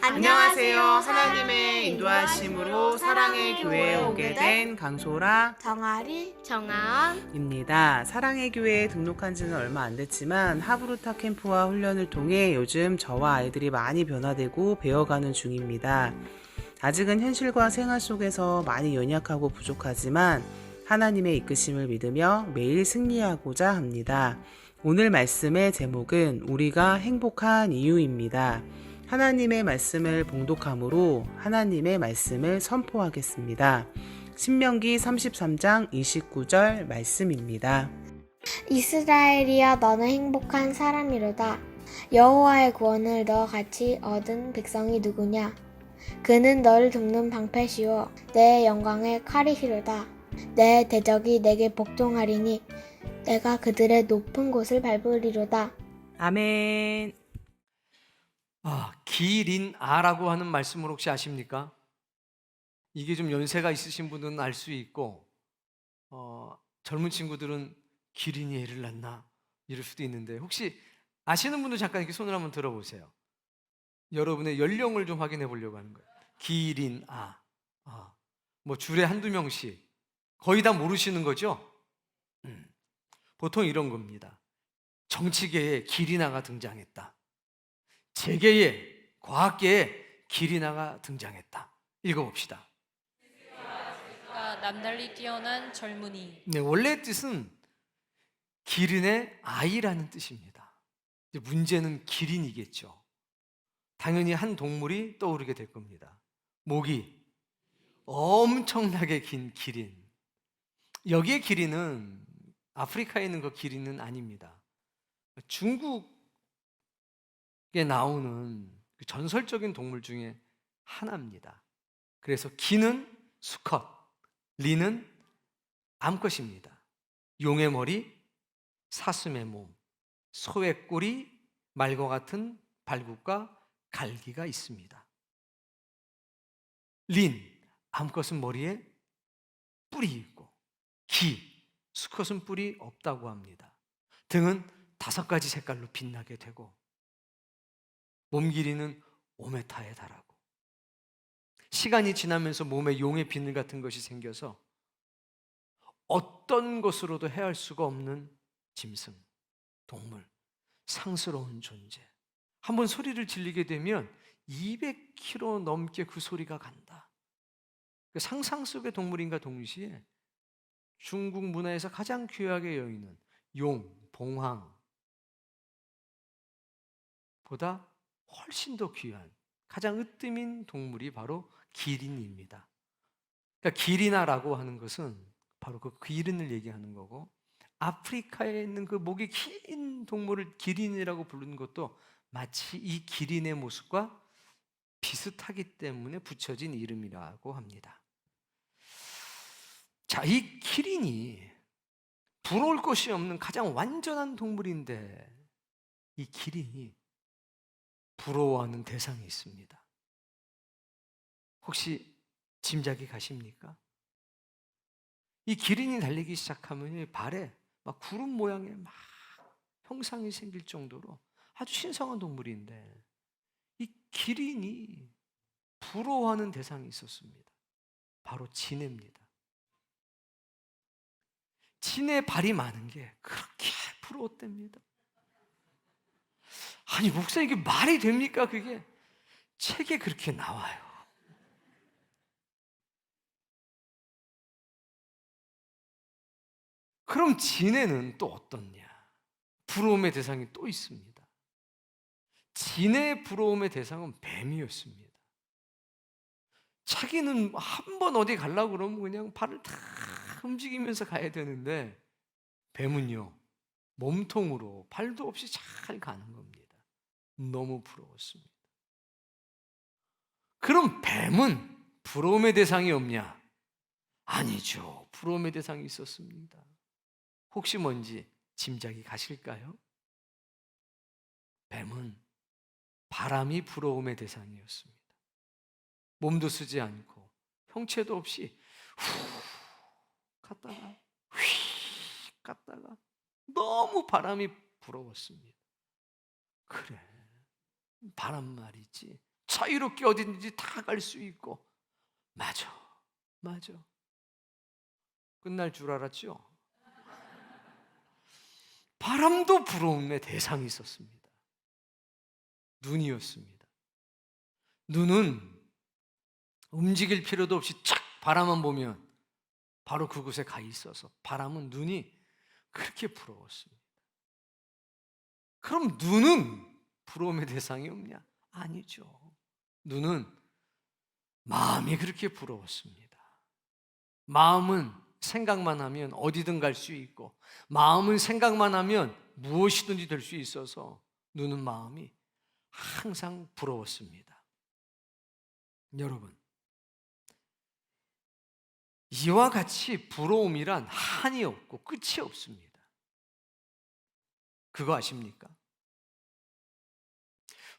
안녕하세요. 하나님의 인도하심으로 사랑의 교회에 오게 된 강소라, 정아리, 정아은입니다. 사랑의 교회에 등록한 지는 얼마 안 됐지만 하브루타 캠프와 훈련을 통해 요즘 저와 아이들이 많이 변화되고 배워가는 중입니다. 아직은 현실과 생활 속에서 많이 연약하고 부족하지만 하나님의 이끄심을 믿으며 매일 승리하고자 합니다. 오늘 말씀의 제목은 우리가 행복한 이유입니다. 하나님의 말씀을 봉독함으로 하나님의 말씀을 선포하겠습니다. 신명기 33장 29절 말씀입니다. 이스라엘이여 너는 행복한 사람이로다. 여호와의 구원을 너 같이 얻은 백성이 누구냐? 그는 너를 돕는 방패시오 내 영광의 칼이시로다. 내 대적이 내게 복종하리니 내가 그들의 높은 곳을 밟으리로다. 아멘. 기린아라고 하는 말씀을 혹시 아십니까? 이게 좀 연세가 있으신 분들은 알 수 있고 젊은 친구들은 기린이 애를 낳나 이럴 수도 있는데, 혹시 아시는 분들 잠깐 이렇게 손을 한번 들어보세요. 여러분의 연령을 좀 확인해 보려고 하는 거예요. 기린아. 뭐 줄에 한두 명씩 거의 다 모르시는 거죠? 보통 이런 겁니다. 정치계에 기린아가 등장했다. 재계에, 과학계에 기린아가 등장했다. 읽어봅시다. 남달리 뛰어난 젊은이. 네, 원래 뜻은 기린의 아이라는 뜻입니다. 문제는 기린이겠죠. 당연히 한 동물이 떠오르게 될 겁니다. 목이 엄청나게 긴 기린. 여기에 기린은 아프리카에 있는 그 기린은 아닙니다. 중국에 나오는 그 전설적인 동물 중에 하나입니다. 그래서 기는 수컷, 리는 암컷입니다. 용의 머리, 사슴의 몸, 소의 꼬리, 말과 같은 발굽과 갈기가 있습니다. 린, 암컷은 머리에 뿔이 있고, 기, 수컷은 뿔이 없다고 합니다. 등은 5가지 색깔로 빛나게 되고, 몸 길이는 5m에 달하고, 시간이 지나면서 몸에 용의 비늘 같은 것이 생겨서 어떤 것으로도 헤아릴 수가 없는 짐승, 동물, 상스러운 존재. 한번 소리를 질리게 되면 200km 넘게 그 소리가 간다. 그 상상 속의 동물인가 동시에 중국 문화에서 가장 귀하게 여기는 용, 봉황 보다 훨씬 더 귀한 가장 으뜸인 동물이 바로 기린입니다. 그러니까 기린아라고 하는 것은 바로 그 기린을 얘기하는 거고, 아프리카에 있는 그 목이 긴 동물을 기린이라고 부르는 것도 마치 이 기린의 모습과 비슷하기 때문에 붙여진 이름이라고 합니다. 자, 이 기린이 부러울 것이 없는 가장 완전한 동물인데, 이 기린이 부러워하는 대상이 있습니다. 혹시 짐작이 가십니까? 이 기린이 달리기 시작하면 발에 막 구름 모양의 막 형상이 생길 정도로 아주 신성한 동물인데, 이 기린이 부러워하는 대상이 있었습니다. 바로 지네입니다. 지네 발이 많은 게 그렇게 부러웠답니다. 아니, 목사님, 이게 말이 됩니까? 그게 책에 그렇게 나와요. 그럼 지네는 또 어떻냐? 부러움의 대상이 또 있습니다. 지네의 부러움의 대상은 뱀이었습니다. 자기는 한 번 어디 가려고 그러면 그냥 발을 다 움직이면서 가야 되는데, 뱀은요, 몸통으로 발도 없이 잘 가는 겁니다. 너무 부러웠습니다. 그럼 뱀은 부러움의 대상이 없냐? 아니죠. 부러움의 대상이 있었습니다. 혹시 뭔지 짐작이 가실까요? 뱀은 바람이 부러움의 대상이었습니다. 몸도 쓰지 않고 형체도 없이 후 갔다가 휘 갔다가 너무 바람이 부러웠습니다. 그래, 바람 말이지 자유롭게 어디든지 다 갈 수 있고. 맞아. 끝날 줄 알았죠? 바람도 부러움의 대상이 있었습니다. 눈이었습니다. 눈은 움직일 필요도 없이 착 바라만 보면 바로 그곳에 가 있어서 바람은 눈이 그렇게 부러웠습니다. 그럼 눈은 부러움의 대상이 없냐? 아니죠. 눈은 마음이 그렇게 부러웠습니다. 마음은 생각만 하면 어디든 갈 수 있고, 마음은 생각만 하면 무엇이든지 될 수 있어서 눈은 마음이 항상 부러웠습니다. 여러분, 이와 같이 부러움이란 한이 없고 끝이 없습니다. 그거 아십니까?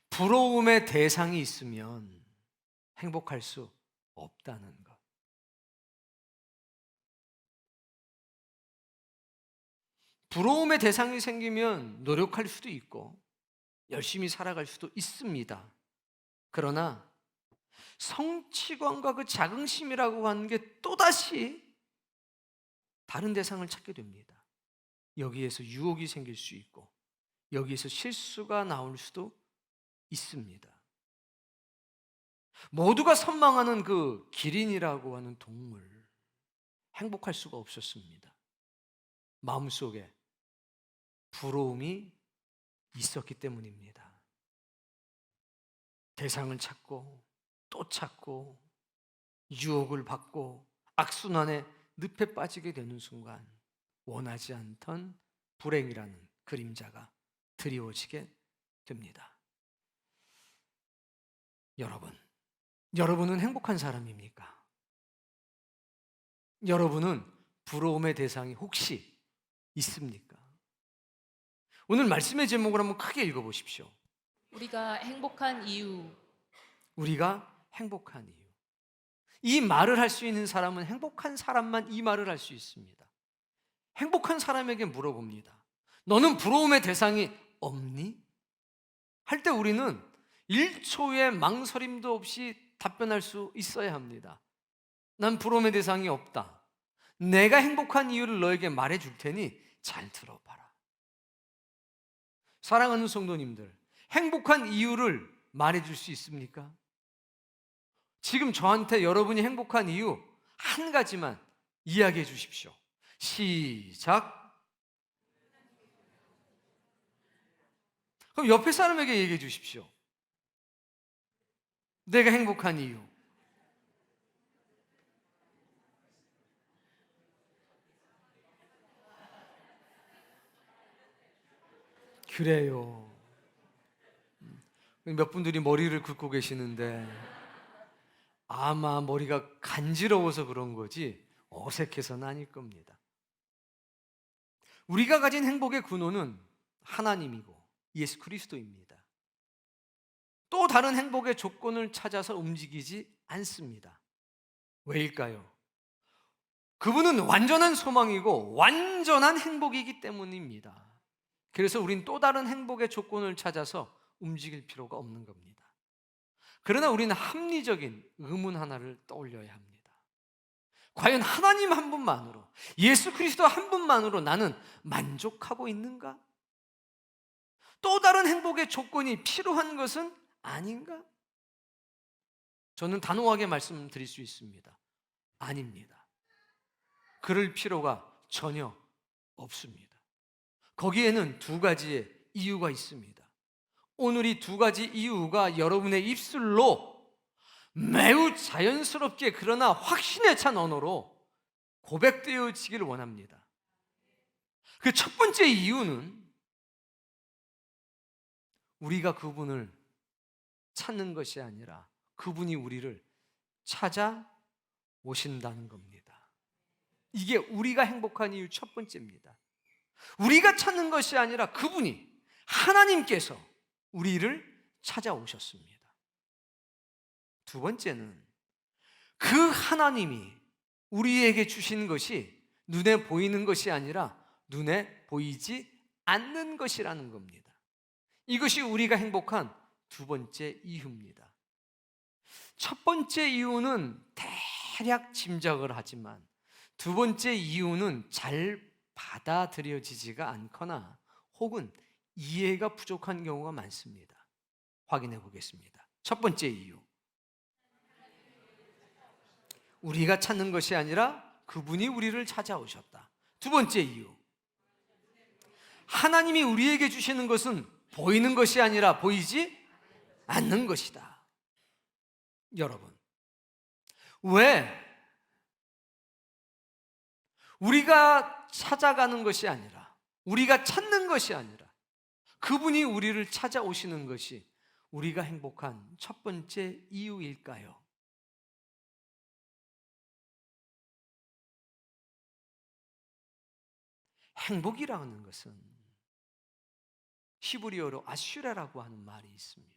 부러움의 대상이 있으면 행복할 수 없다는 것. 부러움의 대상이 생기면 노력할 수도 있고 열심히 살아갈 수도 있습니다. 그러나 성취감과 그 자긍심이라고 하는 게 또다시 다른 대상을 찾게 됩니다. 여기에서 유혹이 생길 수 있고 여기에서 실수가 나올 수도 있습니다. 모두가 선망하는 그 기린이라고 하는 동물, 행복할 수가 없었습니다. 마음속에 부러움이 있었기 때문입니다. 대상을 찾고 또 찾고 유혹을 받고 악순환의 늪에 빠지게 되는 순간 원하지 않던 불행이라는 그림자가 드리워지게 됩니다. 여러분은 행복한 사람입니까? 여러분은 부러움의 대상이 혹시 있습니까? 오늘 말씀의 제목을 한번 크게 읽어보십시오. 우리가 행복한 이유. 우리가 행복한 이유. 이 말을 할 수 있는 사람은 행복한 사람만 이 말을 할 수 있습니다. 행복한 사람에게 물어봅니다. 너는 부러움의 대상이 없니? 할 때 우리는 1초의 망설임도 없이 답변할 수 있어야 합니다. 난 부러움의 대상이 없다. 내가 행복한 이유를 너에게 말해줄 테니 잘 들어봐라. 사랑하는 성도님들, 행복한 이유를 말해줄 수 있습니까? 지금 저한테 여러분이 행복한 이유 한 가지만 이야기해 주십시오. 시작. 그럼 옆에 사람에게 얘기해 주십시오. 내가 행복한 이유. 그래요. 몇 분들이 머리를 긁고 계시는데 아마 머리가 간지러워서 그런 거지 어색해서는 아닐 겁니다. 우리가 가진 행복의 근원은 하나님이고 예수 그리스도입니다. 또 다른 행복의 조건을 찾아서 움직이지 않습니다. 왜일까요? 그분은 완전한 소망이고 완전한 행복이기 때문입니다. 그래서 우린 또 다른 행복의 조건을 찾아서 움직일 필요가 없는 겁니다. 그러나 우리는 합리적인 의문 하나를 떠올려야 합니다. 과연 하나님 한 분만으로, 예수 그리스도 한 분만으로 나는 만족하고 있는가? 또 다른 행복의 조건이 필요한 것은 아닌가? 저는 단호하게 말씀드릴 수 있습니다. 아닙니다. 그럴 필요가 전혀 없습니다. 거기에는 두 가지의 이유가 있습니다. 오늘 이 두 가지 이유가 여러분의 입술로 매우 자연스럽게 그러나 확신에 찬 언어로 고백되어지기를 원합니다. 그 첫 번째 이유는 우리가 그분을 찾는 것이 아니라 그분이 우리를 찾아오신다는 겁니다. 이게 우리가 행복한 이유 첫 번째입니다. 우리가 찾는 것이 아니라 그분이, 하나님께서 우리를 찾아오셨습니다. 두 번째는 그 하나님이 우리에게 주신 것이 눈에 보이는 것이 아니라 눈에 보이지 않는 것이라는 겁니다. 이것이 우리가 행복한 두 번째 이유입니다. 첫 번째 이유는 대략 짐작을 하지만 두 번째 이유는 잘 받아들여지지가 않거나 혹은 이해가 부족한 경우가 많습니다. 확인해 보겠습니다. 첫 번째 이유, 우리가 찾는 것이 아니라 그분이 우리를 찾아오셨다. 두 번째 이유, 하나님이 우리에게 주시는 것은 보이는 것이 아니라 보이지 않는 것이다. 여러분, 왜 우리가 찾아가는 것이 아니라, 우리가 찾는 것이 아니라 그분이 우리를 찾아오시는 것이 우리가 행복한 첫 번째 이유일까요? 행복이라는 것은 히브리어로 아슈레라고 하는 말이 있습니다.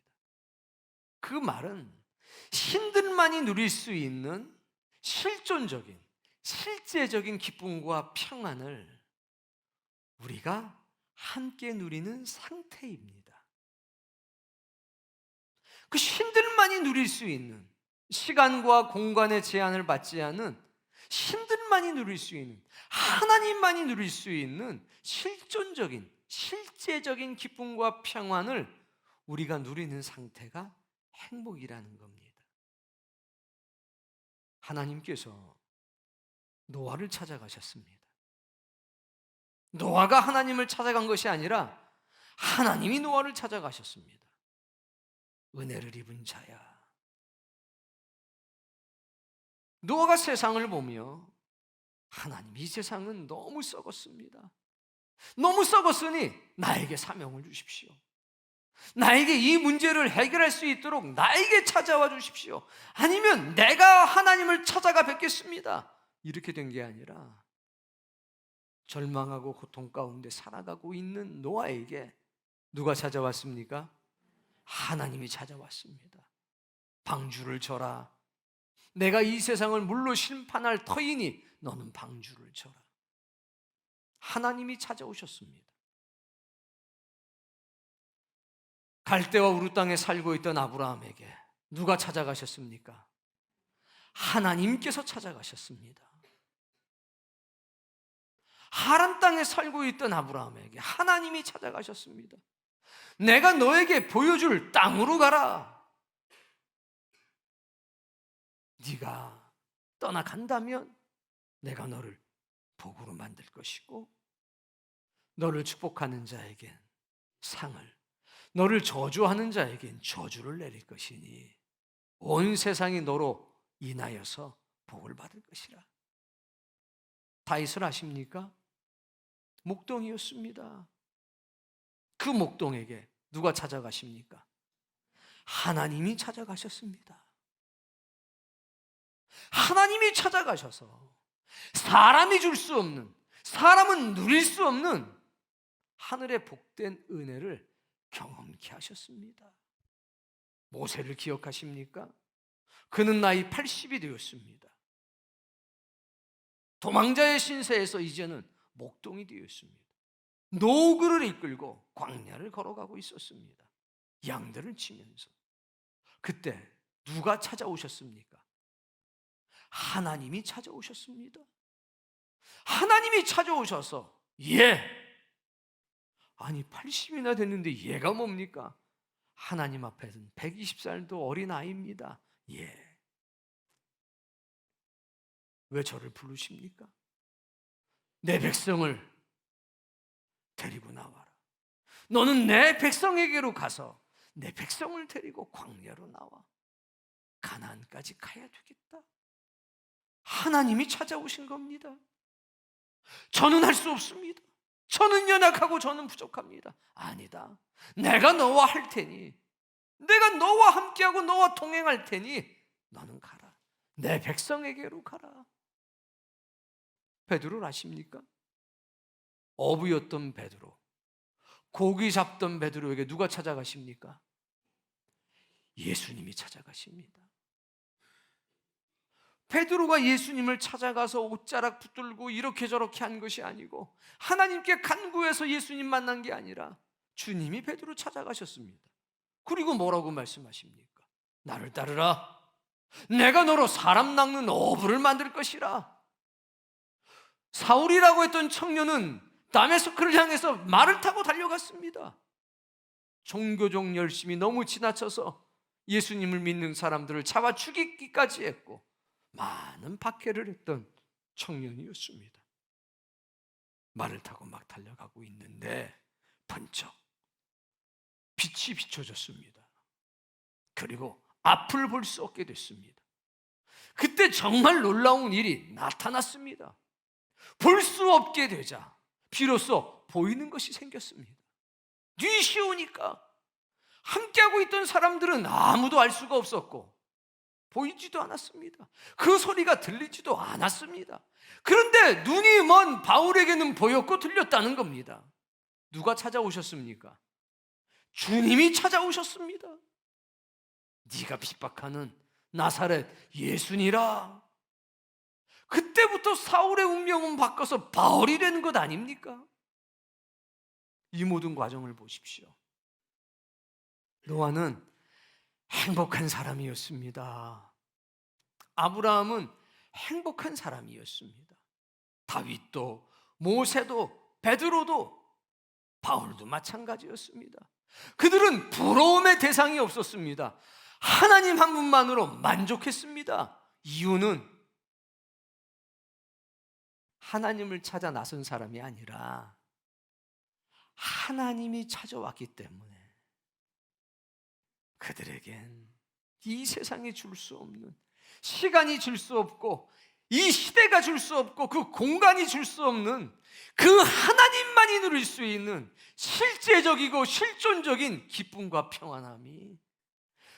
그 말은 신들만이 누릴 수 있는 실존적인, 실제적인 기쁨과 평안을 우리가 함께 누리는 상태입니다. 그 신들만이 누릴 수 있는, 시간과 공간의 제한을 받지 않은 신들만이 누릴 수 있는, 하나님만이 누릴 수 있는 실존적인, 실제적인 기쁨과 평안을 우리가 누리는 상태가 행복이라는 겁니다. 하나님께서 노아를 찾아가셨습니다. 노아가 하나님을 찾아간 것이 아니라 하나님이 노아를 찾아가셨습니다. 은혜를 입은 자야. 노아가 세상을 보며 하나님, 이 세상은 너무 썩었습니다. 너무 썩었으니 나에게 사명을 주십시오. 나에게 이 문제를 해결할 수 있도록 나에게 찾아와 주십시오. 아니면 내가 하나님을 찾아가 뵙겠습니다. 이렇게 된 게 아니라 절망하고 고통 가운데 살아가고 있는 노아에게 누가 찾아왔습니까? 하나님이 찾아왔습니다. 방주를 쳐라. 내가 이 세상을 물로 심판할 터이니 너는 방주를 쳐라. 하나님이 찾아오셨습니다. 갈대와 우루 땅에 살고 있던 아브라함에게 누가 찾아가셨습니까? 하나님께서 찾아가셨습니다. 하란 땅에 살고 있던 아브라함에게 하나님이 찾아가셨습니다. 내가 너에게 보여줄 땅으로 가라. 네가 떠나간다면 내가 너를 복으로 만들 것이고 너를 축복하는 자에겐 상을, 너를 저주하는 자에겐 저주를 내릴 것이니 온 세상이 너로 인하여서 복을 받을 것이라. 다윗을 아십니까? 목동이었습니다. 그 목동에게 누가 찾아가십니까? 하나님이 찾아가셨습니다. 하나님이 찾아가셔서 사람이 줄 수 없는, 사람은 누릴 수 없는 하늘의 복된 은혜를 경험케 하셨습니다. 모세를 기억하십니까? 그는 나이 80이 되었습니다. 도망자의 신세에서 이제는 목동이 되었습니다. 노그를 이끌고 광야를 걸어가고 있었습니다. 양들을 치면서. 그때 누가 찾아오셨습니까? 하나님이 찾아오셨습니다. 하나님이 찾아오셔서 아니 80이나 됐는데 얘가 뭡니까? 하나님 앞에서는 120살도 어린 아이입니다. 왜 저를 부르십니까? 내 백성을 데리고 나와라. 너는 내 백성에게로 가서 내 백성을 데리고 광야로 나와 가나안까지 가야 되겠다. 하나님이 찾아오신 겁니다. 저는 할 수 없습니다. 저는 연약하고 저는 부족합니다. 아니다. 내가 너와 할 테니, 내가 너와 함께하고 너와 동행할 테니 너는 가라. 내 백성에게로 가라. 베드로를 아십니까? 어부였던 베드로, 고기 잡던 베드로에게 누가 찾아가십니까? 예수님이 찾아가십니다. 베드로가 예수님을 찾아가서 옷자락 붙들고 이렇게 저렇게 한 것이 아니고 하나님께 간구해서 예수님 만난 게 아니라 주님이 베드로 찾아가셨습니다. 그리고 뭐라고 말씀하십니까? 나를 따르라. 내가 너로 사람 낚는 어부를 만들 것이라. 사울이라고 했던 청년은 다메스크를 향해서 말을 타고 달려갔습니다. 종교적 열심이 너무 지나쳐서 예수님을 믿는 사람들을 잡아 죽이기까지 했고 많은 박해를 했던 청년이었습니다. 말을 타고 막 달려가고 있는데 번쩍 빛이 비춰졌습니다. 그리고 앞을 볼 수 없게 됐습니다. 그때 정말 놀라운 일이 나타났습니다. 볼 수 없게 되자 비로소 보이는 것이 생겼습니다. 뉘시 오니까 함께하고 있던 사람들은 아무도 알 수가 없었고 보이지도 않았습니다. 그 소리가 들리지도 않았습니다. 그런데 눈이 먼 바울에게는 보였고 들렸다는 겁니다. 누가 찾아오셨습니까? 주님이 찾아오셨습니다. 네가 핍박하는 나사렛 예수니라. 그때부터 사울의 운명은 바꿔서 바울이 되는 것 아닙니까? 이 모든 과정을 보십시오. 노아는 행복한 사람이었습니다. 아브라함은 행복한 사람이었습니다. 다윗도, 모세도, 베드로도, 바울도 마찬가지였습니다. 그들은 부러움의 대상이 없었습니다. 하나님 한 분만으로 만족했습니다. 이유는 하나님을 찾아 나선 사람이 아니라 하나님이 찾아왔기 때문에 그들에겐 이 세상이 줄 수 없는, 시간이 줄 수 없고 이 시대가 줄 수 없고 그 공간이 줄 수 없는 그 하나님만이 누릴 수 있는 실제적이고 실존적인 기쁨과 평안함이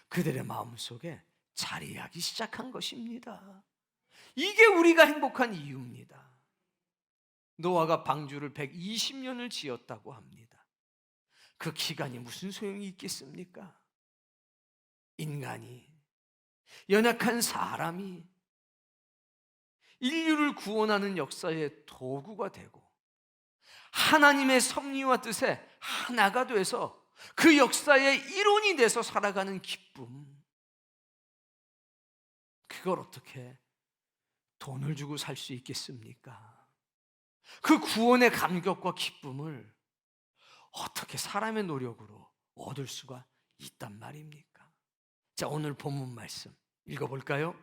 그들의 마음속에 자리하기 시작한 것입니다. 이게 우리가 행복한 이유입니다. 노아가 방주를 120년을 지었다고 합니다. 그 기간이 무슨 소용이 있겠습니까? 인간이, 연약한 사람이 인류를 구원하는 역사의 도구가 되고 하나님의 섭리와 뜻에 하나가 돼서 그 역사의 일원이 돼서 살아가는 기쁨, 그걸 어떻게 돈을 주고 살 수 있겠습니까? 그 구원의 감격과 기쁨을 어떻게 사람의 노력으로 얻을 수가 있단 말입니까? 자, 오늘 본문 말씀 읽어볼까요?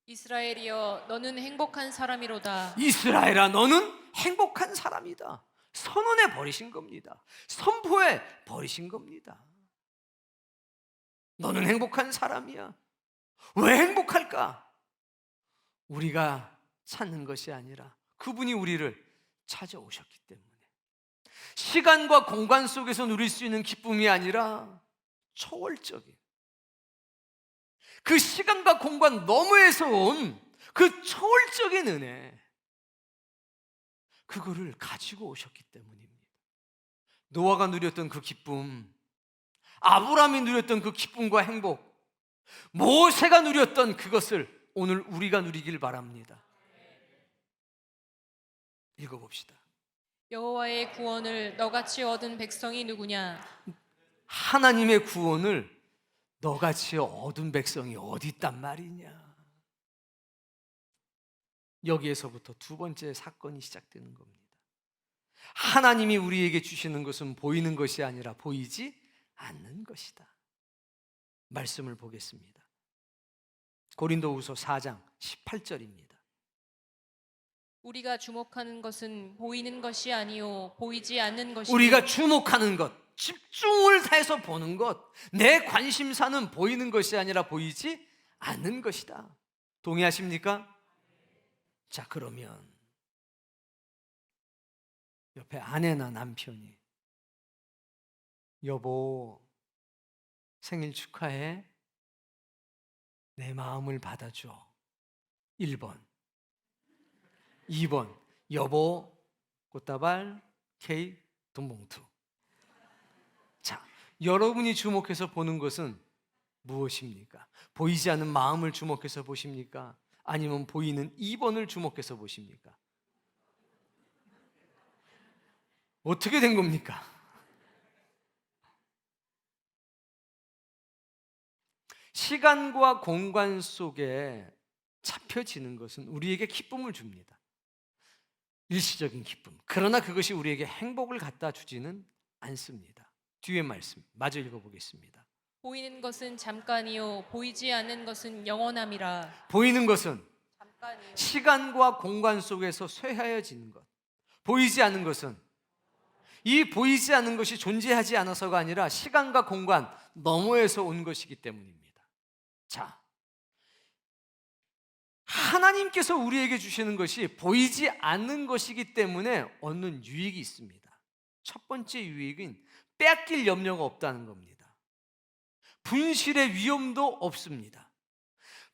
이스라엘이여 너는 행복한 사람이로다. 이스라엘아, 너는 행복한 사람이다. 선언해 버리신 겁니다. 선포해 버리신 겁니다. 너는 행복한 사람이야. 왜 행복할까? 우리가 찾는 것이 아니라 그분이 우리를 찾아오셨기 때문에, 시간과 공간 속에서 누릴 수 있는 기쁨이 아니라 초월적인, 그 시간과 공간 너머에서 온 그 초월적인 은혜, 그거를 가지고 오셨기 때문입니다. 노아가 누렸던 그 기쁨, 아브라함이 누렸던 그 기쁨과 행복, 모세가 누렸던 그것을 오늘 우리가 누리길 바랍니다. 읽어봅시다. 여호와의 구원을 너같이 얻은 백성이 누구냐? 하나님의 구원을 너같이 얻은 백성이 어디 있단 말이냐. 여기에서부터 두 번째 사건이 시작되는 겁니다. 하나님이 우리에게 주시는 것은 보이는 것이 아니라 보이지 않는 것이다. 말씀을 보겠습니다. 고린도후서 4장 18절입니다. 우리가 주목하는 것은 보이는 것이 아니요 보이지 않는 것이니. 우리가 주목하는 것, 집중을 다해서 보는 것, 내 관심사는 보이는 것이 아니라 보이지 않는 것이다. 동의하십니까? 자, 그러면 옆에 아내나 남편이 여보 생일 축하해, 내 마음을 받아줘. 1번. 2번 여보 꽃다발 케이크 돈봉투. 자, 여러분이 주목해서 보는 것은 무엇입니까? 보이지 않는 마음을 주목해서 보십니까? 아니면 보이는 2번을 주목해서 보십니까? 어떻게 된 겁니까? 시간과 공간 속에 잡혀지는 것은 우리에게 기쁨을 줍니다. 일시적인 기쁨. 그러나 그것이 우리에게 행복을 갖다 주지는 않습니다. 뒤에 말씀 마저 읽어보겠습니다. 보이는 것은 잠깐이요 보이지 않는 것은 영원함이라. 보이는 것은 잠깐이요. 시간과 공간 속에서 쇠하여지는 것. 보이지 않는 것은, 이 보이지 않는 것이 존재하지 않아서가 아니라 시간과 공간 너머에서 온 것이기 때문입니다. 자, 하나님께서 우리에게 주시는 것이 보이지 않는 것이기 때문에 얻는 유익이 있습니다. 첫 번째 유익은 빼앗길 염려가 없다는 겁니다. 분실의 위험도 없습니다.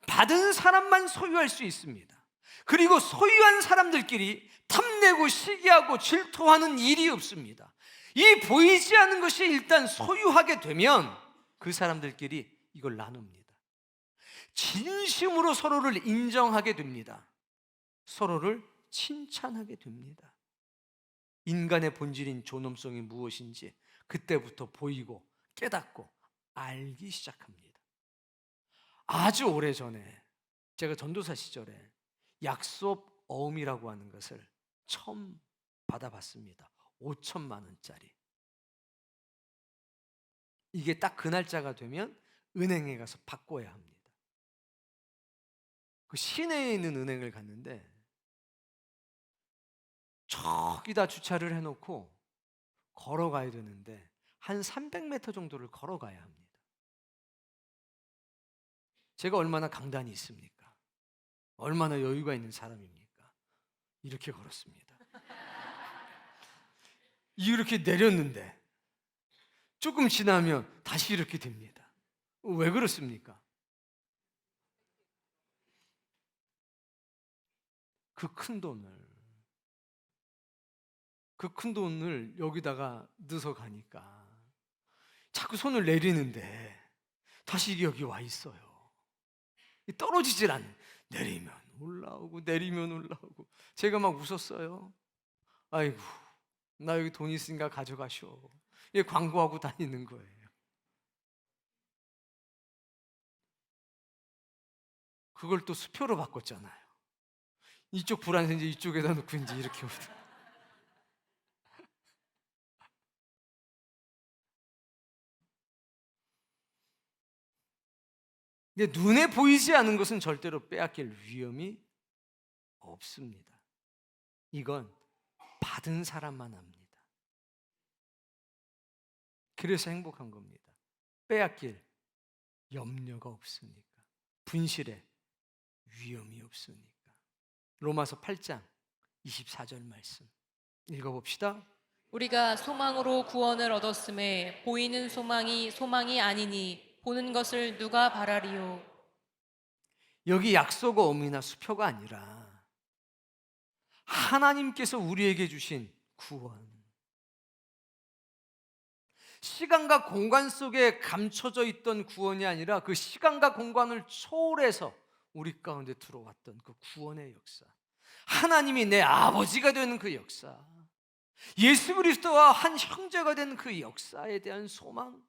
받은 사람만 소유할 수 있습니다. 그리고 소유한 사람들끼리 탐내고 시기하고 질투하는 일이 없습니다. 이 보이지 않는 것이 일단 소유하게 되면 그 사람들끼리 이걸 나눕니다. 진심으로 서로를 인정하게 됩니다. 서로를 칭찬하게 됩니다. 인간의 본질인 존엄성이 무엇인지 그때부터 보이고 깨닫고 알기 시작합니다. 아주 오래전에 제가 전도사 시절에 약속 어음이라고 하는 것을 처음 받아봤습니다. 5천만 원짜리. 이게 딱 그 날짜가 되면 은행에 가서 바꿔야 합니다. 그 시내에 있는 은행을 갔는데 저기다 주차를 해놓고 걸어가야 되는데 한 300m 정도를 걸어가야 합니다. 제가 얼마나 강단이 있습니까? 얼마나 여유가 있는 사람입니까? 이렇게 걸었습니다. 이렇게 내렸는데 조금 지나면 다시 이렇게 됩니다. 왜 그렇습니까? 그 큰 돈을 여기다가 넣어서 가니까 자꾸 손을 내리는데 다시 이게 여기 와 있어요. 떨어지질 않는, 내리면 올라오고 내리면 올라오고. 제가 막 웃었어요. 아이고, 나 여기 돈 있으니까 가져가쇼. 이게 광고하고 다니는 거예요. 그걸 또 수표로 바꿨잖아요. 이쪽 불안해서 이제 이쪽에다 놓고 이제 이렇게 오다. 근데 눈에 보이지 않는 것은 절대로 빼앗길 위험이 없습니다. 이건 받은 사람만 합니다. 그래서 행복한 겁니다. 빼앗길 염려가 없으니까. 분실의 위험이 없으니까. 로마서 8장 24절 말씀 읽어봅시다. 우리가 소망으로 구원을 얻었음에 보이는 소망이 아니니 보는 것을 누가 바라리요. 여기 약속의 어미나 수표가 아니라 하나님께서 우리에게 주신 구원. 시간과 공간 속에 감춰져 있던 구원이 아니라 그 시간과 공간을 초월해서 우리 가운데 들어왔던 그 구원의 역사. 하나님이 내 아버지가 되는 그 역사. 예수 그리스도와 한 형제가 된 그 역사에 대한 소망.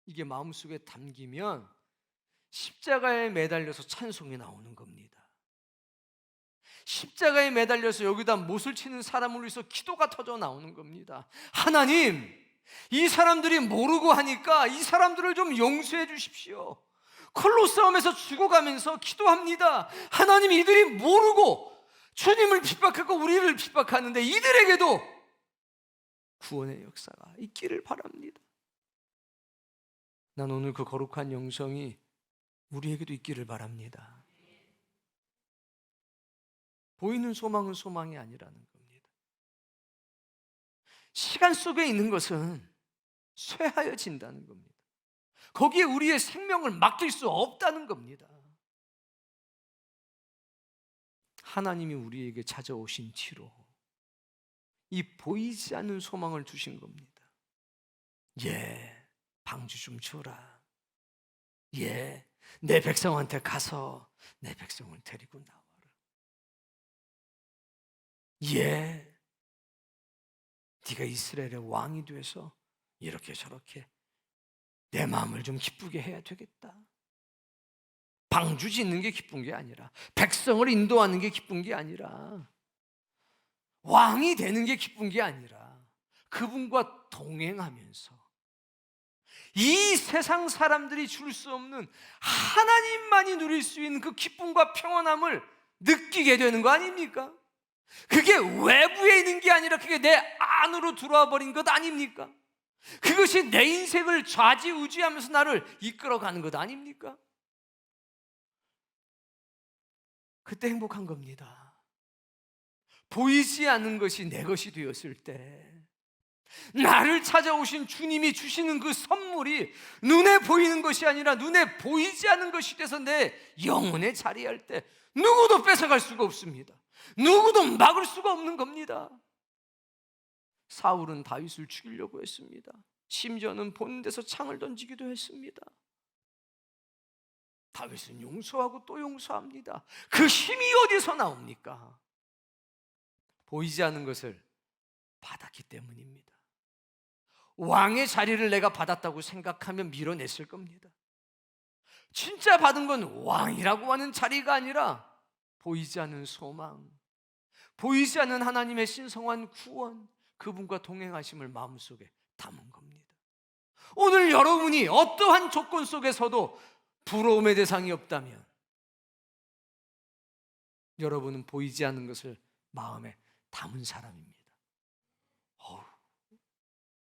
이게 마음속에 담기면 십자가에 매달려서 찬송이 나오는 겁니다. 십자가에 매달려서 여기다 못을 치는 사람을 위해서 기도가 터져 나오는 겁니다. 하나님, 이 사람들이 모르고 하니까 이 사람들을 좀 용서해 주십시오. 콜로세움에서 죽어가면서 기도합니다. 하나님, 이들이 모르고 주님을 핍박하고 우리를 핍박하는데 이들에게도 구원의 역사가 있기를 바랍니다. 난 오늘 그 거룩한 영성이 우리에게도 있기를 바랍니다. 보이는 소망은 소망이 아니라는 겁니다. 시간 속에 있는 것은 쇠하여진다는 겁니다. 거기에 우리의 생명을 맡길 수 없다는 겁니다. 하나님이 우리에게 찾아오신 뒤로 이 보이지 않는 소망을 주신 겁니다. 예, 방주 좀 주라. 예, 내 백성한테 가서 내 백성을 데리고 나와라. 예, 네가 이스라엘의 왕이 돼서 이렇게 저렇게 내 마음을 좀 기쁘게 해야 되겠다. 방주 짓는 게 기쁜 게 아니라, 백성을 인도하는 게 기쁜 게 아니라, 왕이 되는 게 기쁜 게 아니라, 그분과 동행하면서 이 세상 사람들이 줄 수 없는 하나님만이 누릴 수 있는 그 기쁨과 평안함을 느끼게 되는 거 아닙니까? 그게 외부에 있는 게 아니라 그게 내 안으로 들어와 버린 것 아닙니까? 그것이 내 인생을 좌지우지하면서 나를 이끌어가는 것 아닙니까? 그때 행복한 겁니다. 보이지 않는 것이 내 것이 되었을 때, 나를 찾아오신 주님이 주시는 그 선물이 눈에 보이는 것이 아니라 눈에 보이지 않는 것이 돼서 내 영혼에 자리할 때 누구도 뺏어갈 수가 없습니다. 누구도 막을 수가 없는 겁니다. 사울은 다윗을 죽이려고 했습니다. 심지어는 보는 데서 창을 던지기도 했습니다. 다윗은 용서하고 또 용서합니다. 그 힘이 어디서 나옵니까? 보이지 않는 것을 받았기 때문입니다. 왕의 자리를 내가 받았다고 생각하면 밀어냈을 겁니다. 진짜 받은 건 왕이라고 하는 자리가 아니라 보이지 않는 소망, 보이지 않는 하나님의 신성한 구원, 그분과 동행하심을 마음속에 담은 겁니다. 오늘 여러분이 어떠한 조건 속에서도 부러움의 대상이 없다면 여러분은 보이지 않는 것을 마음에 담은 사람입니다.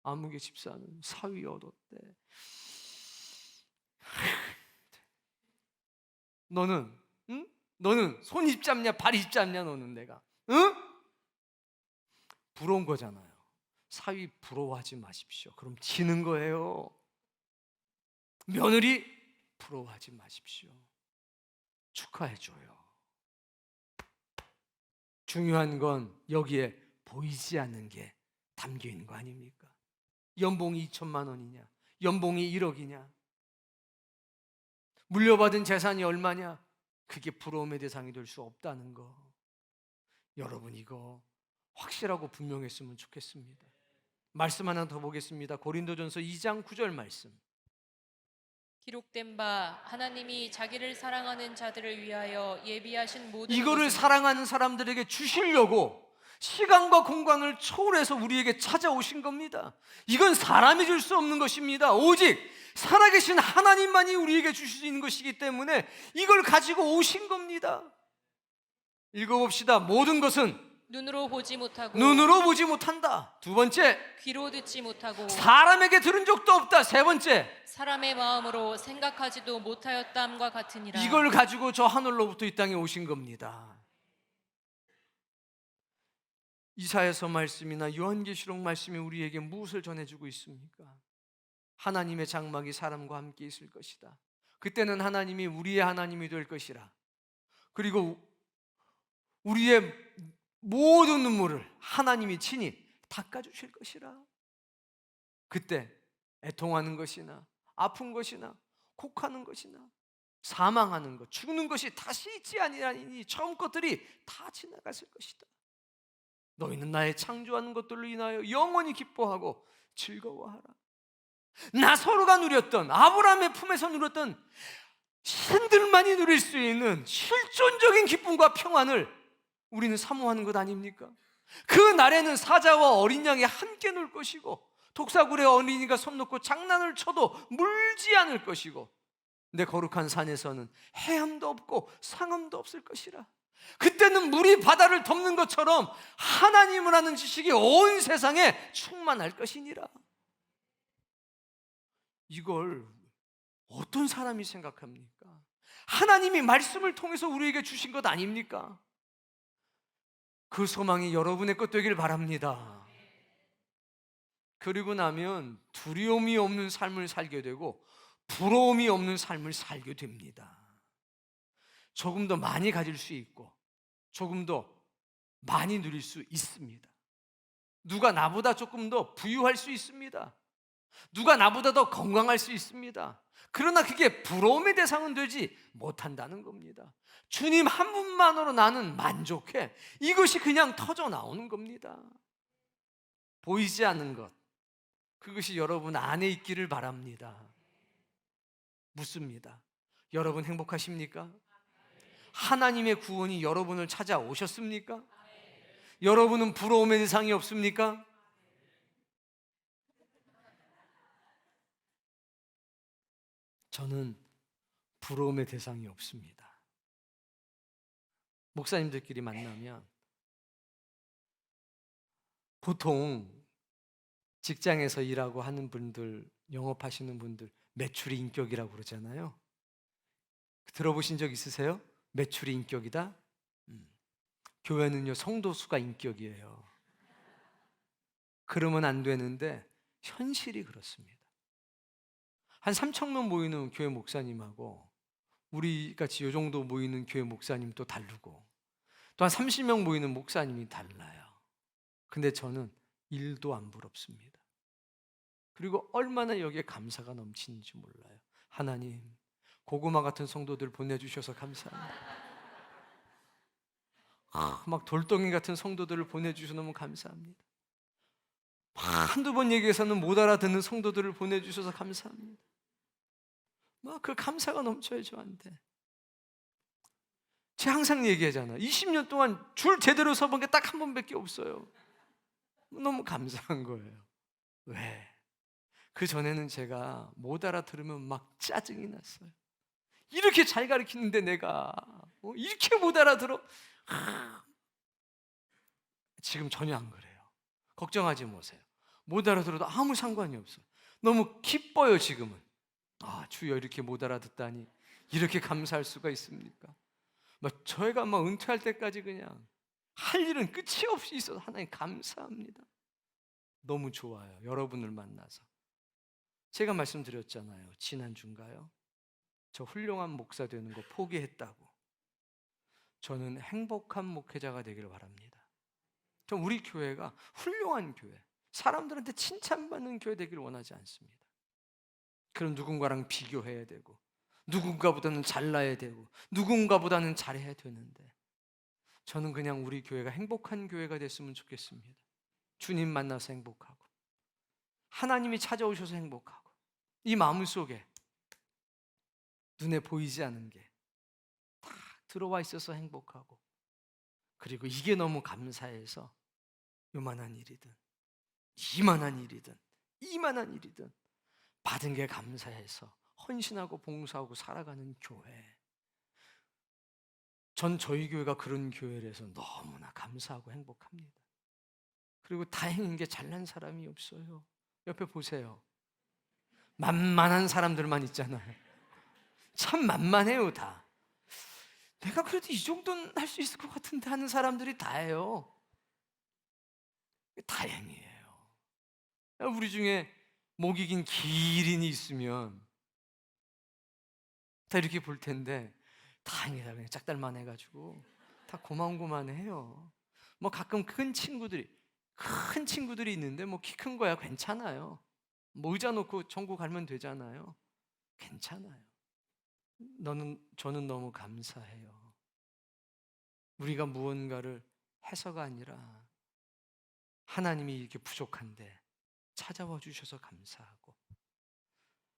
아무개 집사는 사위 얻었대. 너는 응? 너는 손 입잡냐 발 입잡냐 너는 내가 응? 부러운 거잖아요. 사위 부러워하지 마십시오. 그럼 지는 거예요. 며느리 부러워하지 마십시오. 축하해줘요. 중요한 건 여기에 보이지 않는 게 담겨 있는 거 아닙니까? 연봉이 2천만 원이냐? 연봉이 1억이냐? 물려받은 재산이 얼마냐? 그게 부러움의 대상이 될 수 없다는 거. 여러분 이거 확실하고 분명했으면 좋겠습니다. 말씀 하나 더 보겠습니다. 고린도전서 2장 9절 말씀. 기록된 바 하나님이 자기를 사랑하는 자들을 위하여 예비하신 모든 이거를 것은 사랑하는 사람들에게 주시려고 시간과 공간을 초월해서 우리에게 찾아오신 겁니다. 이건 사람이 줄 수 없는 것입니다. 오직 살아계신 하나님만이 우리에게 주실 수 있는 것이기 때문에 이걸 가지고 오신 겁니다. 읽어봅시다. 모든 것은 눈으로 보지 못하고 눈으로 보지 못한다. 두 번째, 귀로 듣지 못하고 사람에게 들은 적도 없다. 세 번째, 사람의 마음으로 생각하지도 못하였담과 같으니라. 이걸 가지고 저 하늘로부터 이 땅에 오신 겁니다. 이사야서 말씀이나 요한계시록 말씀이 우리에게 무엇을 전해주고 있습니까? 하나님의 장막이 사람과 함께 있을 것이다. 그때는 하나님이 우리의 하나님이 될 것이라. 그리고 우리의 모든 눈물을 하나님이 친히 닦아주실 것이라. 그때 애통하는 것이나 아픈 것이나 곡하는 것이나 사망하는 것, 죽는 것이 다시 있지 아니하니 처음 것들이 다 지나갔을 것이다. 너희는 나의 창조하는 것들로 인하여 영원히 기뻐하고 즐거워하라. 나서로가 누렸던, 아브라함의 품에서 누렸던 신들만이 누릴 수 있는 실존적인 기쁨과 평안을 우리는 사모하는 것 아닙니까? 그 날에는 사자와 어린 양이 함께 놀 것이고 독사굴에 어린이가 손 놓고 장난을 쳐도 물지 않을 것이고 내 거룩한 산에서는 해함도 없고 상함도 없을 것이라. 그때는 물이 바다를 덮는 것처럼 하나님을 아는 지식이 온 세상에 충만할 것이니라. 이걸 어떤 사람이 생각합니까? 하나님이 말씀을 통해서 우리에게 주신 것 아닙니까? 그 소망이 여러분의 것 되길 바랍니다. 그리고 나면 두려움이 없는 삶을 살게 되고 부러움이 없는 삶을 살게 됩니다. 조금 더 많이 가질 수 있고 조금 더 많이 누릴 수 있습니다. 누가 나보다 조금 더 부유할 수 있습니다. 누가 나보다 더 건강할 수 있습니다. 그러나 그게 부러움의 대상은 되지 못한다는 겁니다. 주님 한 분만으로 나는 만족해. 이것이 그냥 터져 나오는 겁니다. 보이지 않는 것, 그것이 여러분 안에 있기를 바랍니다. 묻습니다. 여러분 행복하십니까? 하나님의 구원이 여러분을 찾아오셨습니까? 여러분은 부러움의 대상이 없습니까? 저는 부러움의 대상이 없습니다. 목사님들끼리 만나면 보통 직장에서 일하고 하는 분들, 영업하시는 분들 매출이 인격이라고 그러잖아요. 들어보신 적 있으세요? 매출이 인격이다? 교회는요, 성도 수가 인격이에요. 그러면 안 되는데 현실이 그렇습니다. 한 3,000명 모이는 교회 목사님하고 우리 같이 요 정도 모이는 교회 목사님도 다르고 또 한 30명 모이는 목사님이 달라요. 근데 저는 일도 안 부럽습니다. 그리고 얼마나 여기에 감사가 넘치는지 몰라요. 하나님, 고구마 같은 성도들 보내주셔서 감사합니다. 막 돌덩이 같은 성도들을 보내주셔서 너무 감사합니다. 한두 번 얘기해서는 못 알아듣는 성도들을 보내주셔서 감사합니다. 막 그 감사가 넘쳐요, 저한테. 제가 항상 얘기하잖아요. 20년 동안 줄 제대로 서본 게 딱 한 번밖에 없어요. 너무 감사한 거예요. 왜? 그 전에는 제가 못 알아들으면 막 짜증이 났어요. 이렇게 잘 가르치는데 내가 이렇게 못 알아들어? 지금 전혀 안 그래요. 걱정하지 마세요. 못 알아들어도 아무 상관이 없어요. 너무 기뻐요, 지금은. 주여, 이렇게 못 알아듣다니 이렇게 감사할 수가 있습니까? 저희가 은퇴할 때까지 그냥 할 일은 끝이 없이 있어서 하나님 감사합니다. 너무 좋아요, 여러분을 만나서. 제가 말씀드렸잖아요, 지난주인가요? 저 훌륭한 목사 되는 거 포기했다고. 저는 행복한 목회자가 되기를 바랍니다. 저 우리 교회가 훌륭한 교회, 사람들한테 칭찬받는 교회 되기를 원하지 않습니다. 그럼 누군가랑 비교해야 되고 누군가보다는 잘나야 되고 누군가보다는 잘해야 되는데 저는 그냥 우리 교회가 행복한 교회가 됐으면 좋겠습니다. 주님 만나서 행복하고 하나님이 찾아오셔서 행복하고 이 마음속에 눈에 보이지 않은 게 다 들어와 있어서 행복하고 그리고 이게 너무 감사해서 요만한 일이든 이만한 일이든 이만한 일이든 받은 게 감사해서 헌신하고 봉사하고 살아가는 교회. 전 저희 교회가 그런 교회라서 너무나 감사하고 행복합니다. 그리고 다행인 게 잘난 사람이 없어요. 옆에 보세요. 만만한 사람들만 있잖아요. 참 만만해요, 다. 내가 그래도 이 정도는 할 수 있을 것 같은데 하는 사람들이 다예요. 다행이에요. 우리 중에 목 이긴 기린이 있으면 다 이렇게 볼 텐데 다행이다, 그냥 짝달만 해가지고 다 고만고만해요. 가끔 큰 친구들이 있는데 키 큰 거야 괜찮아요. 의자 놓고 전구 갈면 되잖아요. 괜찮아요. 저는 너무 감사해요. 우리가 무언가를 해서가 아니라 하나님이 이렇게 부족한데 찾아와 주셔서 감사하고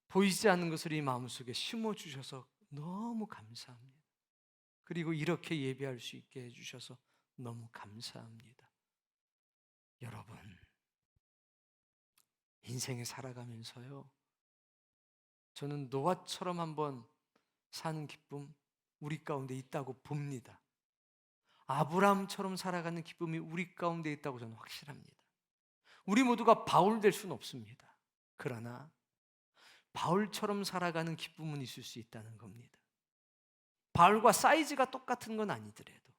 보이지 않는 것을 이 마음속에 심어주셔서 너무 감사합니다. 그리고 이렇게 예배할 수 있게 해주셔서 너무 감사합니다. 여러분, 인생에 살아가면서요, 저는 노아처럼 한번 사는 기쁨 우리 가운데 있다고 봅니다. 아브라함처럼 살아가는 기쁨이 우리 가운데 있다고 저는 확실합니다. 우리 모두가 바울 될 수는 없습니다. 그러나 바울처럼 살아가는 기쁨은 있을 수 있다는 겁니다. 바울과 사이즈가 똑같은 건 아니더라도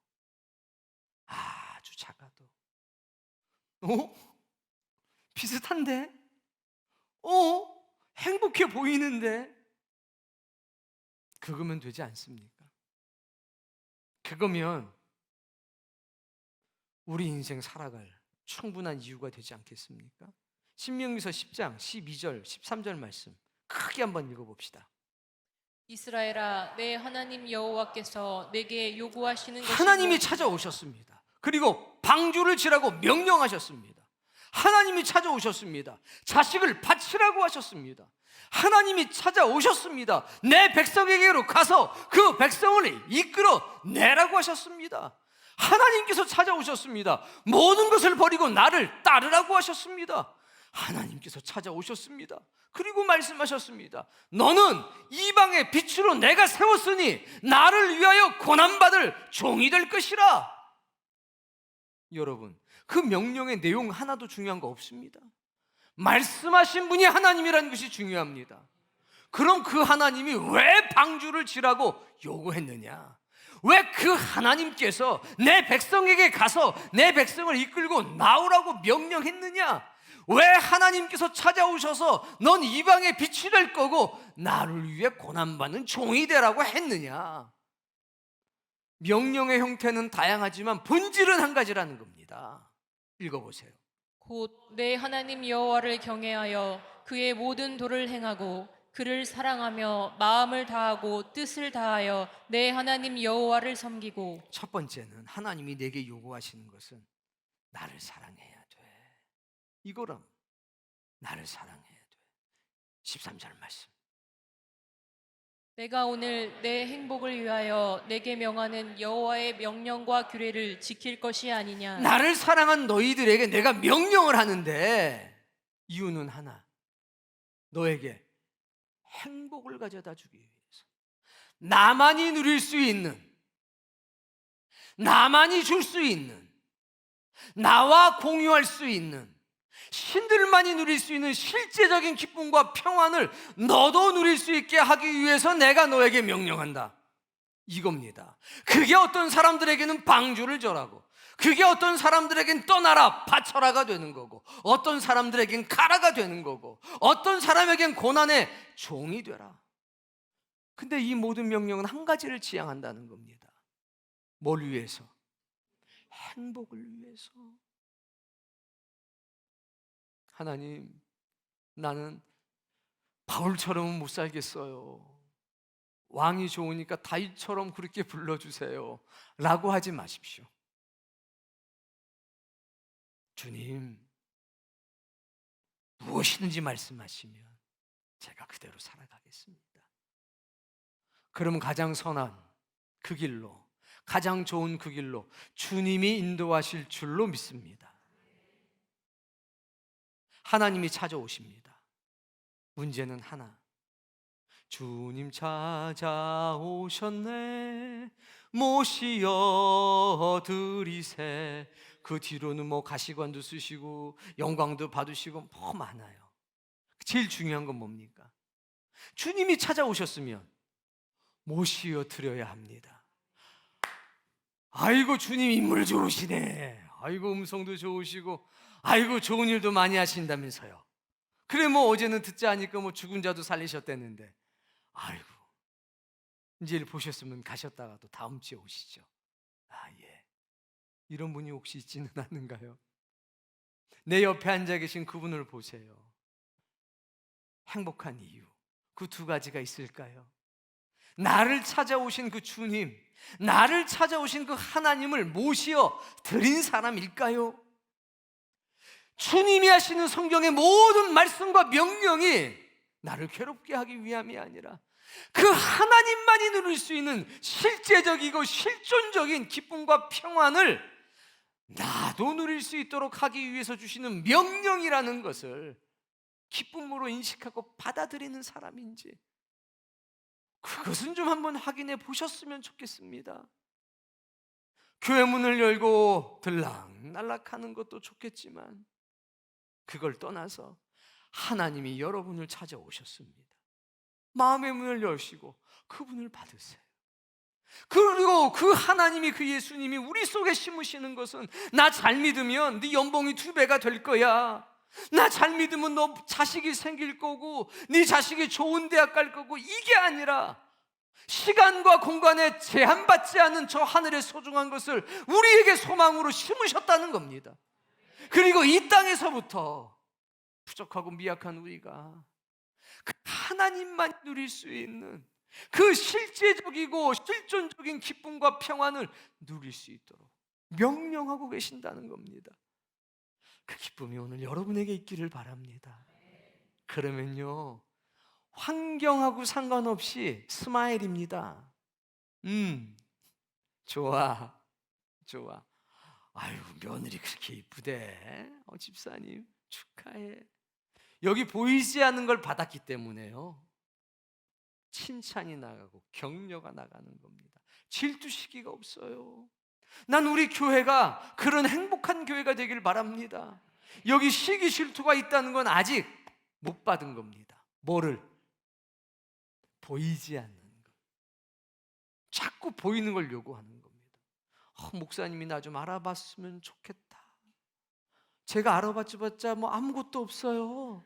아주 작아도 비슷한데? 행복해 보이는데? 그거면 되지 않습니까? 그거면 우리 인생 살아갈 충분한 이유가 되지 않겠습니까? 신명기서 10장 12절 13절 말씀 크게 한번 읽어봅시다. 이스라엘아, 내 하나님 여호와께서 내게 요구하시는 것이 하나님이 무엇이냐? 찾아오셨습니다. 그리고 방주를 치라고 명령하셨습니다. 하나님이 찾아오셨습니다. 자식을 바치라고 하셨습니다. 하나님이 찾아오셨습니다. 내 백성에게로 가서 그 백성을 이끌어 내라고 하셨습니다. 하나님께서 찾아오셨습니다. 모든 것을 버리고 나를 따르라고 하셨습니다. 하나님께서 찾아오셨습니다. 그리고 말씀하셨습니다. 너는 이방의 빛으로 내가 세웠으니 나를 위하여 고난받을 종이 될 것이라. 여러분, 그 명령의 내용 하나도 중요한 거 없습니다. 말씀하신 분이 하나님이라는 것이 중요합니다. 그럼 그 하나님이 왜 방주를 지라고 요구했느냐? 왜 그 하나님께서 내 백성에게 가서 내 백성을 이끌고 나오라고 명령했느냐? 왜 하나님께서 찾아오셔서 넌 이방의 빛이 될 거고 나를 위해 고난받는 종이 되라고 했느냐? 명령의 형태는 다양하지만 본질은 한 가지라는 겁니다. 읽어보세요. 곧 내 하나님 여호와를 경외하여 그의 모든 도를 행하고 그를 사랑하며 마음을 다하고 뜻을 다하여 내 하나님 여호와를 섬기고. 첫 번째는 하나님이 내게 요구하시는 것은 나를 사랑해야 돼. 이거랑 나를 사랑해야 돼. 13절 말씀. 내가 오늘 내 행복을 위하여 내게 명하는 여호와의 명령과 규례를 지킬 것이 아니냐. 나를 사랑한 너희들에게 내가 명령을 하는데 이유는 하나, 너에게 행복을 가져다 주기 위해서. 나만이 누릴 수 있는, 나만이 줄 수 있는, 나와 공유할 수 있는, 신들만이 누릴 수 있는 실제적인 기쁨과 평안을 너도 누릴 수 있게 하기 위해서 내가 너에게 명령한다, 이겁니다. 그게 어떤 사람들에게는 방주를 절하고, 그게 어떤 사람들에겐 떠나라 바쳐라가 되는 거고, 어떤 사람들에겐 가라가 되는 거고, 어떤 사람에겐 고난의 종이 되라. 근데 이 모든 명령은 한 가지를 지향한다는 겁니다. 뭘 위해서? 행복을 위해서. 하나님, 나는 바울처럼은 못 살겠어요. 왕이 좋으니까 다윗처럼 그렇게 불러주세요 라고 하지 마십시오. 주님, 무엇이든지 말씀하시면 제가 그대로 살아가겠습니다. 그러면 가장 선한 그 길로, 가장 좋은 그 길로 주님이 인도하실 줄로 믿습니다. 하나님이 찾아오십니다. 문제는 하나, 주님 찾아오셨네 모시어 드리세. 그 뒤로는 뭐 가시관도 쓰시고 영광도 받으시고 뭐 많아요. 제일 중요한 건 뭡니까? 주님이 찾아오셨으면 모시어 드려야 합니다. 아이고 주님 인물 좋으시네, 아이고 음성도 좋으시고, 아이고 좋은 일도 많이 하신다면서요. 그래 뭐 어제는 듣자 하니까 뭐 죽은 자도 살리셨다는데, 아이고 이제 일 보셨으면 가셨다가 또 다음 주에 오시죠. 아 예, 이런 분이 혹시 있지는 않은가요? 내 옆에 앉아 계신 그분을 보세요. 행복한 이유, 그 두 가지가 있을까요? 나를 찾아오신 그 주님, 나를 찾아오신 그 하나님을 모시어 드린 사람일까요? 주님이 하시는 성경의 모든 말씀과 명령이 나를 괴롭게 하기 위함이 아니라 그 하나님만이 누릴 수 있는 실제적이고 실존적인 기쁨과 평안을 나도 누릴 수 있도록 하기 위해서 주시는 명령이라는 것을 기쁨으로 인식하고 받아들이는 사람인지, 그것은 좀 한번 확인해 보셨으면 좋겠습니다. 교회 문을 열고 들락날락하는 것도 좋겠지만 그걸 떠나서 하나님이 여러분을 찾아오셨습니다. 마음의 문을 여시고 그분을 받으세요. 그리고 그 하나님이, 그 예수님이 우리 속에 심으시는 것은 나 잘 믿으면 네 연봉이 2배가 될 거야, 나 잘 믿으면 너 자식이 생길 거고 네 자식이 좋은 대학 갈 거고, 이게 아니라 시간과 공간에 제한받지 않은 저 하늘의 소중한 것을 우리에게 소망으로 심으셨다는 겁니다. 그리고 이 땅에서부터 부족하고 미약한 우리가 그 하나님만 누릴 수 있는 그 실제적이고 실존적인 기쁨과 평안을 누릴 수 있도록 명령하고 계신다는 겁니다. 그 기쁨이 오늘 여러분에게 있기를 바랍니다. 그러면요, 환경하고 상관없이 스마일입니다. 좋아, 좋아. 아유, 며느리 그렇게 이쁘대. 집사님 축하해. 여기 보이지 않는 걸 받았기 때문에요, 칭찬이 나가고 격려가 나가는 겁니다. 질투 시기가 없어요. 난 우리 교회가 그런 행복한 교회가 되길 바랍니다. 여기 시기 질투가 있다는 건 아직 못 받은 겁니다. 뭐를? 보이지 않는 것. 자꾸 보이는 걸 요구하는 겁니다. 목사님이 나 좀 알아봤으면 좋겠다. 제가 알아봤자 뭐 아무것도 없어요.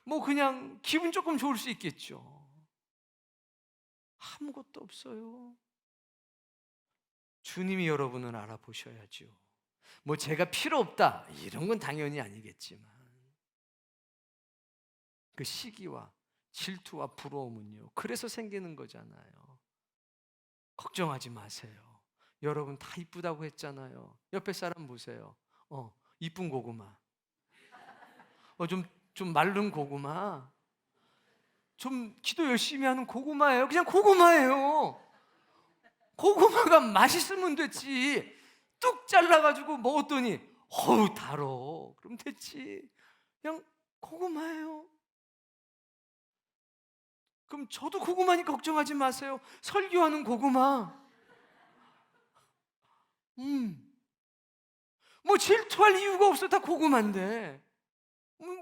뭐 그냥 기분 조금 좋을 수 있겠죠. 아무것도 없어요. 주님이 여러분을 알아보셔야죠. 뭐 제가 필요 없다 이런 건 당연히 아니겠지만, 그 시기와 질투와 부러움은요, 그래서 생기는 거잖아요. 걱정하지 마세요. 여러분 다 이쁘다고 했잖아요. 옆에 사람 보세요. 이쁜 고구마. 좀 마른 고구마. 좀 기도 열심히 하는 고구마예요. 그냥 고구마예요. 고구마가 맛있으면 됐지. 뚝 잘라가지고 먹었더니 어우 달어. 그럼 됐지. 그냥 고구마예요. 그럼 저도 고구마니까 걱정하지 마세요. 설교하는 고구마. 뭐 질투할 이유가 없어. 다 고구마인데.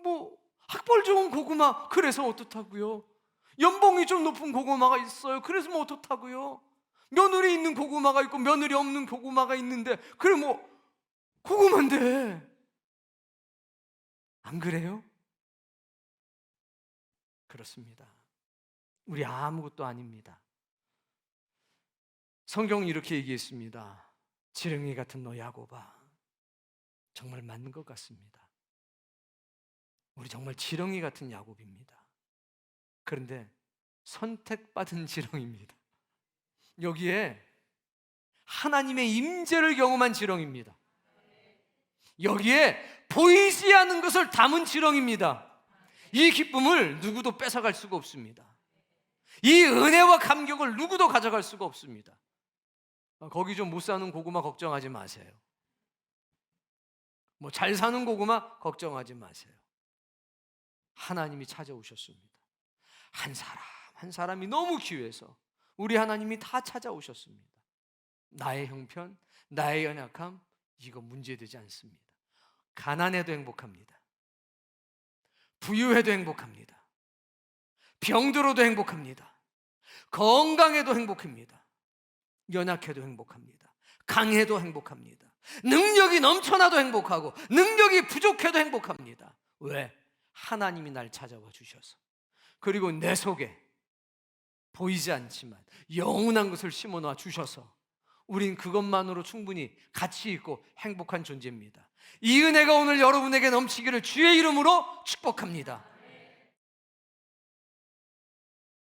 뭐 학벌 좋은 고구마 그래서 어떻다고요? 연봉이 좀 높은 고구마가 있어요. 그래서 뭐 어떻다고요? 며느리 있는 고구마가 있고 며느리 없는 고구마가 있는데, 그래 뭐 고구마인데. 안 그래요? 그렇습니다. 우리 아무것도 아닙니다. 성경은 이렇게 얘기했습니다. 지렁이 같은 너 야곱아. 정말 맞는 것 같습니다. 우리 정말 지렁이 같은 야곱입니다. 그런데 선택받은 지렁이입니다. 여기에 하나님의 임재를 경험한 지렁이입니다. 여기에 보이지 않는 것을 담은 지렁이입니다. 이 기쁨을 누구도 뺏어갈 수가 없습니다. 이 은혜와 감격을 누구도 가져갈 수가 없습니다. 거기 좀 못 사는 고구마 걱정하지 마세요. 뭐 잘 사는 고구마 걱정하지 마세요. 하나님이 찾아오셨습니다. 한 사람 한 사람이 너무 귀해서 우리 하나님이 다 찾아오셨습니다. 나의 형편, 나의 연약함, 이거 문제되지 않습니다. 가난해도 행복합니다. 부유해도 행복합니다. 병들어도 행복합니다. 건강해도 행복합니다. 연약해도 행복합니다. 강해도 행복합니다. 능력이 넘쳐나도 행복하고 능력이 부족해도 행복합니다. 왜? 하나님이 날 찾아와 주셔서. 그리고 내 속에 보이지 않지만 영원한 것을 심어놔 주셔서 우린 그것만으로 충분히 가치 있고 행복한 존재입니다. 이 은혜가 오늘 여러분에게 넘치기를 주의 이름으로 축복합니다.